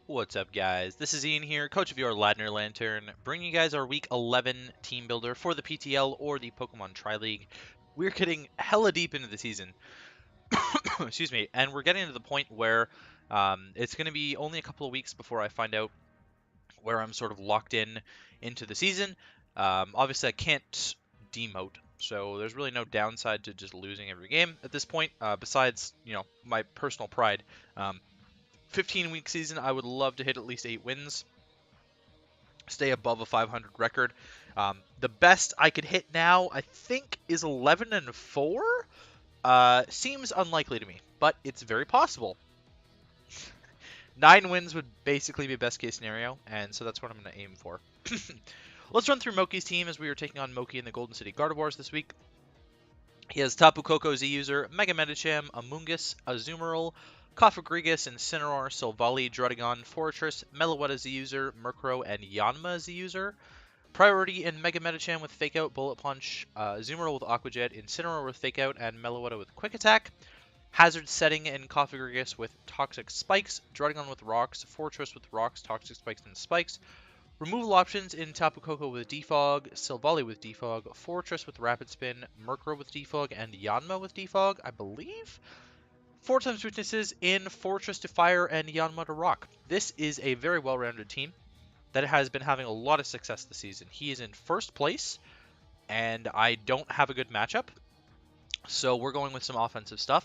What's up, guys? This is Ian here, coach of your Ladner Lanturn, bringing you guys our Week 11 team builder for the PTL or the Pokemon Tri-League. We're getting hella deep into the season, excuse me, and we're getting to the point where it's going to be only a couple of weeks before I find out where I'm sort of locked in into the season. Obviously, I can't demote, so there's really no downside to just losing every game at this point, besides, my personal pride. 15-week season, I would love to hit at least 8 wins, stay above a 500 record. The best I could hit now, I think, is 11-4. Seems unlikely to me, but it's very possible. 9 wins would basically be best case scenario, and so that's what I'm going to aim for. Let's run through Mokey's team as we are taking on Mokey in the Golden City Gardevoirs this week. He has Tapu Koko Z-User, Mega Medicham, Amoonguss, Azumarill, Cofagrigus, Incineroar, Silvally, Druddigon, Fortress, Meloetta Z-User, Murkrow, and Yanma Z-User. Priority in Mega Medicham with Fake Out, Bullet Punch, Azumarill with Aqua Jet, Incineroar with Fake Out, and Meloetta with Quick Attack. Hazard setting in Cofagrigus with Toxic Spikes, Druddigon with Rocks, Fortress with Rocks, Toxic Spikes, and Spikes. Removal options in Tapu Koko with Defog, Silvally with Defog, Fortress with Rapid Spin, Murkrow with Defog, and Yanma with Defog, I believe. 4 times weaknesses in Fortress to Fire and Yanma to Rock. This is a very well-rounded team that has been having a lot of success this season. He is in first place, and I don't have a good matchup, so we're going with some offensive stuff.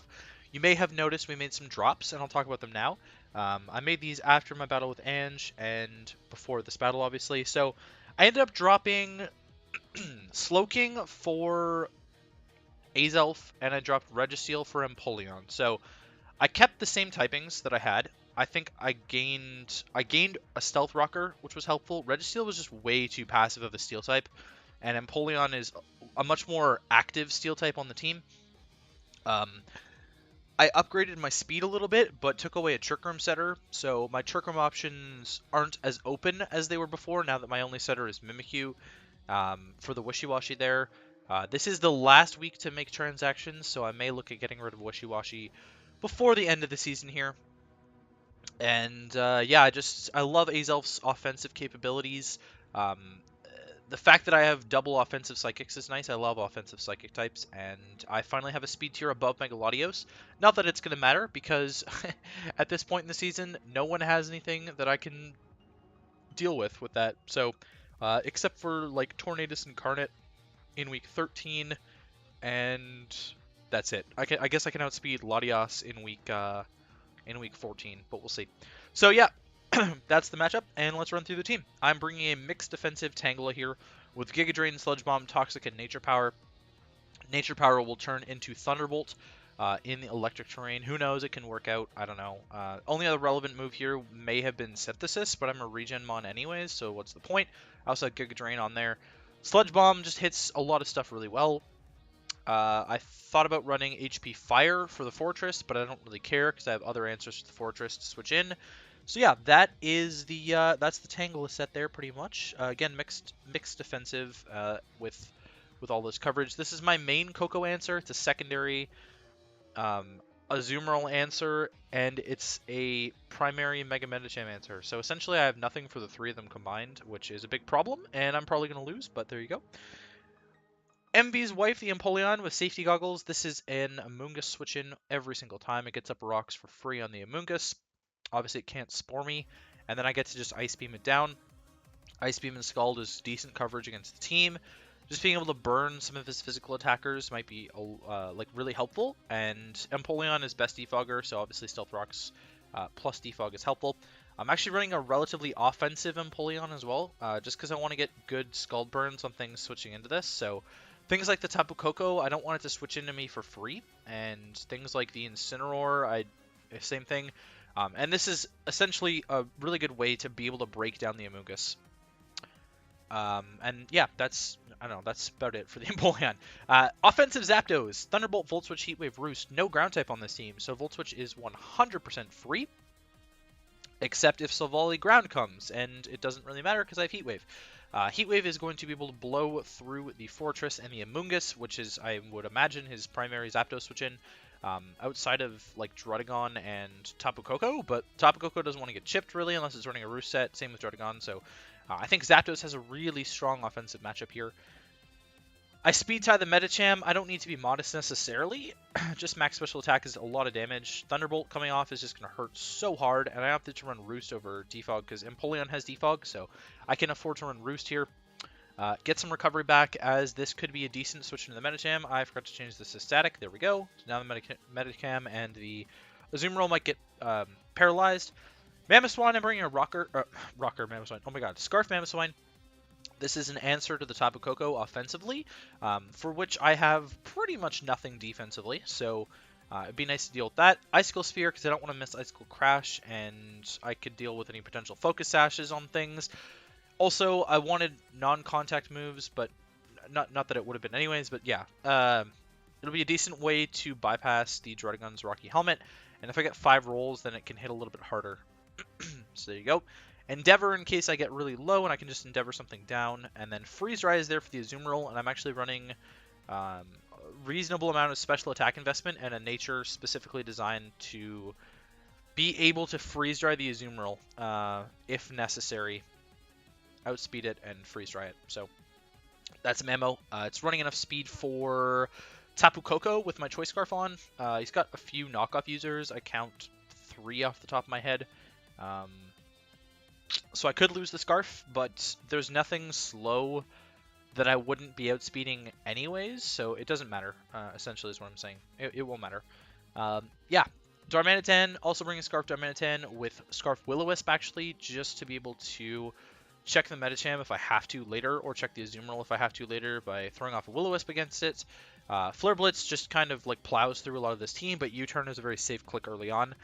You may have noticed we made some drops, and I'll talk about them now. I made these after my battle with Ange and before this battle, obviously. So I ended up dropping Slowking for Azelf, and I dropped Registeel for Empoleon. So I kept the same typings that I had. I think I gained a Stealth Rocker, which was helpful. Registeel was just way too passive of a Steel type, and Empoleon is a much more active Steel type on the team. I upgraded my speed a little bit, but took away a Trick Room setter, so my Trick Room options aren't as open as they were before, now that my only setter is Mimikyu. For the Wishy-Washy there. This is the last week to make transactions, so I may look at getting rid of Wishy-Washy before the end of the season here. And yeah, I love Azelf's offensive capabilities. The fact that I have double offensive psychics is nice. I love offensive psychic types, and I finally have a speed tier above Megalodios. Not that it's going to matter, because at this point in the season, no one has anything that I can deal with that. So, except for like Tornadus Incarnate in week 13, and that's it. I guess I can outspeed Latias in week 14, but we'll see. So yeah, that's the matchup, and let's run through the team. I'm bringing a mixed defensive Tangela here with Giga Drain, Sludge Bomb, Toxic, and Nature Power. Nature Power will turn into Thunderbolt in the electric terrain. Who knows? It can work out. I don't know. Only other relevant move here may have been Synthesis, but I'm a regen mon anyways, so what's the point? I also have Giga Drain on there. Sludge Bomb just hits a lot of stuff really well. I thought about running HP Fire for the Fortress, but I don't really care because I have other answers to the Fortress to switch in. So yeah, that is that's the Tangela set there pretty much. Again, mixed defensive with all this coverage. This is my main Koko answer. It's a secondary Azumarill answer, and it's a primary Mega Medicham answer. So essentially I have nothing for the 3 of them combined, which is a big problem, and I'm probably going to lose, but there you go. MV's wife, the Empoleon, with safety goggles. This is an Amoonguss switch in every single time. It gets up rocks for free on the Amoonguss. Obviously, it can't Spore me, and then I get to just Ice Beam it down. Ice Beam and Scald is decent coverage against the team. Just being able to burn some of his physical attackers might be like really helpful. And Empoleon is best defogger, so obviously Stealth Rocks plus defog is helpful. I'm actually running a relatively offensive Empoleon as well, just because I want to get good Scald burns on things switching into this. So things like the Tapu Koko, I don't want it to switch into me for free, and things like the Incineroar, same thing. And this is essentially a really good way to be able to break down the Amoonguss. And yeah, that's about it for the Empoleon. Offensive Zapdos, Thunderbolt, Volt Switch, Heat Wave, Roost. No ground type on this team, so Volt Switch is 100% free. Except if Silvally ground comes, and it doesn't really matter because I have Heat Wave. Heat Wave is going to be able to blow through the Fortress and the Amoonguss, which is, I would imagine, his primary Zapdos switch in. outside of like Druddigon and Tapu Koko, but Tapu Koko doesn't want to get chipped really unless it's running a roost set. Same with Druddigon, so I think Zapdos has a really strong offensive matchup here. I speed tie the Medicham. I don't need to be modest necessarily. Just max special attack is a lot of damage. Thunderbolt coming off is just going to hurt so hard, and I opted to run Roost over Defog because Empoleon has Defog, so I can afford to run Roost here. Get some recovery back, as this could be a decent switch into the Medicham. I forgot to change this to static. There we go. So now the Medicham and the Azumarill might get paralyzed. Mamoswine, I'm bringing a Rocker Mamoswine. Oh my god, Scarf Mamoswine. This is an answer to the Tapu Koko offensively, for which I have pretty much nothing defensively, so it'd be nice to deal with that. Icicle Sphere, because I don't want to miss Icicle Crash, and I could deal with any potential Focus Sashes on things. Also, I wanted non-contact moves, but not that it would have been anyways, but yeah. It'll be a decent way to bypass the Druddigon's Rocky Helmet, and if I get 5 rolls, then it can hit a little bit harder. So there you go. Endeavor in case I get really low and I can just Endeavor something down, and then Freeze Dry is there for the Azumarill, and I'm actually running a reasonable amount of special attack investment and a nature specifically designed to be able to Freeze Dry the Azumarill if necessary, outspeed it and Freeze Dry it. So that's a memo. It's running enough speed for Tapu Koko with my Choice Scarf on. He's got a few knockoff users. I count 3 off the top of my head. So I could lose the Scarf, but there's nothing slow that I wouldn't be outspeeding anyways, so it doesn't matter, essentially is what I'm saying. It won't matter. Yeah, Darmanitan, also bringing Scarf Darmanitan with Scarf Will-O-Wisp, actually, just to be able to check the Medicham if I have to later, or check the Azumarill if I have to later by throwing off a Will-O-Wisp against it. Flare Blitz just kind of like plows through a lot of this team, but U-Turn is a very safe click early on.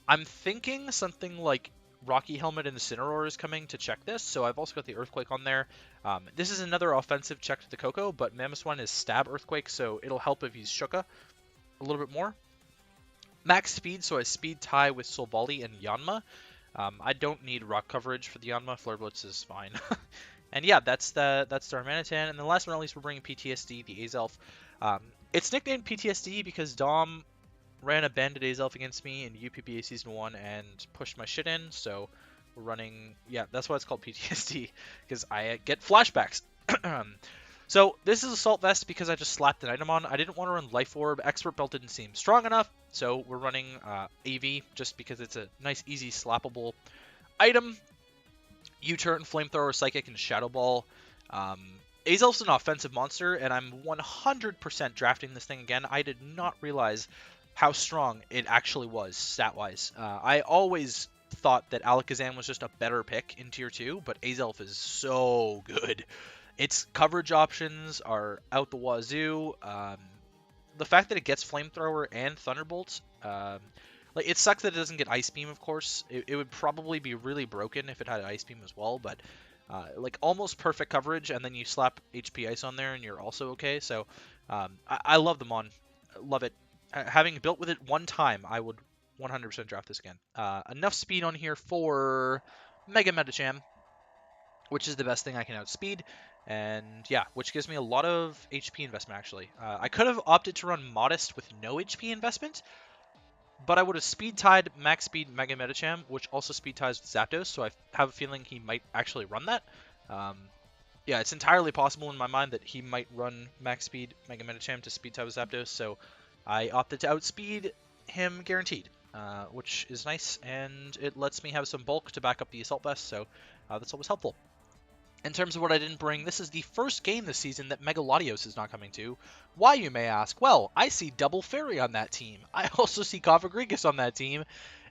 I'm thinking something like Rocky Helmet and Incineroar is coming to check this, so I've also got the Earthquake on there. This is another offensive check to the Koko, but Mamoswine is Stab Earthquake, so it'll help if he's Shuka a little bit more. Max speed, so I speed tie with Solvali and Yanma. I don't need rock coverage for the Yanma. Flare Blitz is fine. And yeah, that's Darmanitan. And then last but not least, we're bringing PTSD, the Azelf. It's nicknamed PTSD because Dom ran a banded Azelf against me in UPBA Season 1 and pushed my shit in, so we're running... Yeah, that's why it's called PTSD, because I get flashbacks. So this is Assault Vest because I just slapped an item on. I didn't want to run Life Orb. Expert Belt didn't seem strong enough, so we're running AV just because it's a nice, easy, slappable item. U-Turn, Flamethrower, Psychic, and Shadow Ball. Azelf's an offensive monster, and I'm 100% drafting this thing again. I did not realize how strong it actually was, stat-wise. I always thought that Alakazam was just a better pick in Tier 2, but Azelf is so good. Its coverage options are out the wazoo. The fact that it gets Flamethrower and Thunderbolt, like, it sucks that it doesn't get Ice Beam, of course. It would probably be really broken if it had Ice Beam as well, but like almost perfect coverage, and then you slap HP Ice on there and you're also okay. So I love the Mon. Love it. Having built with it one time, I would 100% draft this again. Enough speed on here for Mega Medicham, which is the best thing I can outspeed. And yeah, which gives me a lot of HP investment, actually. I could have opted to run Modest with no HP investment, but I would have speed tied max speed Mega Medicham, which also speed ties with Zapdos, so I have a feeling he might actually run that. Yeah, it's entirely possible in my mind that he might run max speed Mega Medicham to speed tie with Zapdos, so I opted to outspeed him guaranteed, which is nice, and it lets me have some bulk to back up the Assault Vest, so that's always helpful. In terms of what I didn't bring, this is the first game this season that Mega Latios is not coming to. Why, you may ask? Well, I see Double Fairy on that team. I also see Cofagrigus on that team.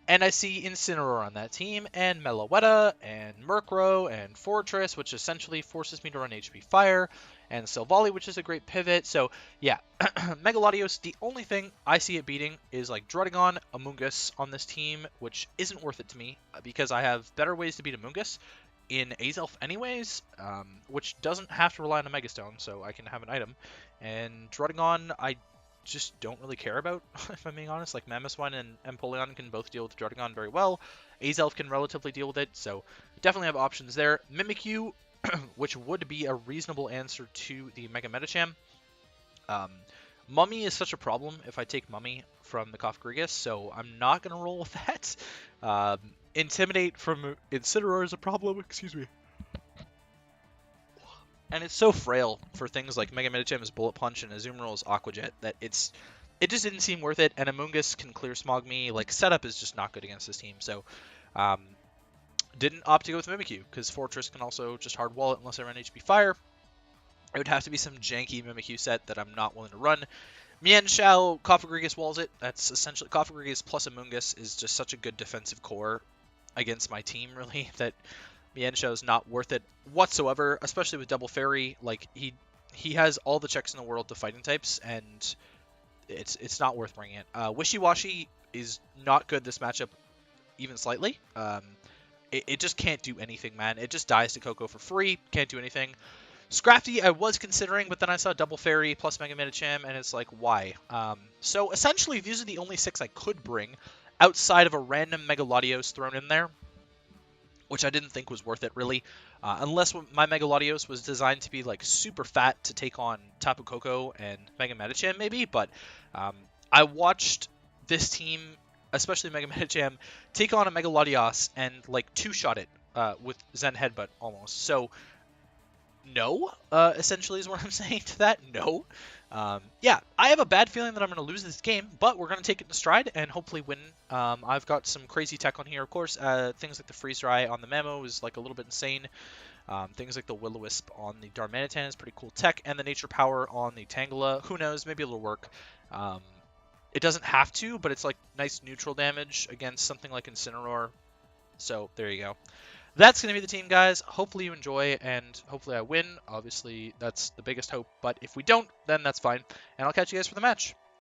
And I see Incineroar on that team, and Meloetta, and Murkrow, and Fortress, which essentially forces me to run HP Fire, and Silvally, which is a great pivot. So, yeah, Mega Latios, the only thing I see it beating is, like, Druddigon, Amoonguss on this team, which isn't worth it to me, because I have better ways to beat Amoonguss in Azelf anyways, which doesn't have to rely on a Megastone, so I can have an item. And Druddigon, I just don't really care about, if I'm being honest. Like, Mamoswine and Empoleon can both deal with Druddigon very well. Azelf can relatively deal with it, so definitely have options there. Mimikyu, which would be a reasonable answer to the Mega Medicham. Mummy is such a problem if I take Mummy from the Kofgrigus, so I'm not going to roll with that. Intimidate from Incineroar is a problem, excuse me. And it's so frail for things like Mega Medichem's Bullet Punch and Azumarill's Aqua Jet that it just didn't seem worth it, and Amoonguss can clear Smog me. Like, setup is just not good against this team, so didn't opt to go with Mimikyu, because Fortress can also just hard wall it unless I run HP Fire. It would have to be some janky Mimikyu set that I'm not willing to run. Mienshao, Kofgrigus walls it. That's essentially Kofgrigus plus Amoonguss is just such a good defensive core against my team, really, that Mienshao is not worth it whatsoever, especially with Double Fairy. Like, he has all the checks in the world to fighting types, and it's not worth bringing it. Wishy-Washy is not good this matchup, even slightly. It just can't do anything, man. It just dies to Coco for free. Can't do anything. Scrafty, I was considering, but then I saw Double Fairy plus Mega Medicham, and it's like, why? So essentially, these are the only 6 I could bring outside of a random Mega Latios thrown in there, which I didn't think was worth it, really. Unless my Mega Latios was designed to be, like, super fat to take on Tapu Koko and Mega Medicham, maybe, but I watched this team, especially Mega Medicham, take on a Mega Latios and, like, two-shot it with Zen Headbutt, almost. So, no, essentially is what I'm saying to that. No. Yeah, I have a bad feeling that I'm going to lose this game, but we're going to take it in stride and hopefully win. I've got some crazy tech on here, of course. Things like the Freeze Dry on the Memo is like a little bit insane. Things like the Will-O-Wisp on the Darmanitan is pretty cool tech, and the Nature Power on the Tangela. Who knows? Maybe it'll work. It doesn't have to, but it's like nice neutral damage against something like Incineroar. So there you go. That's going to be the team, guys. Hopefully you enjoy, and hopefully I win. Obviously, that's the biggest hope. But if we don't, then that's fine. And I'll catch you guys for the match.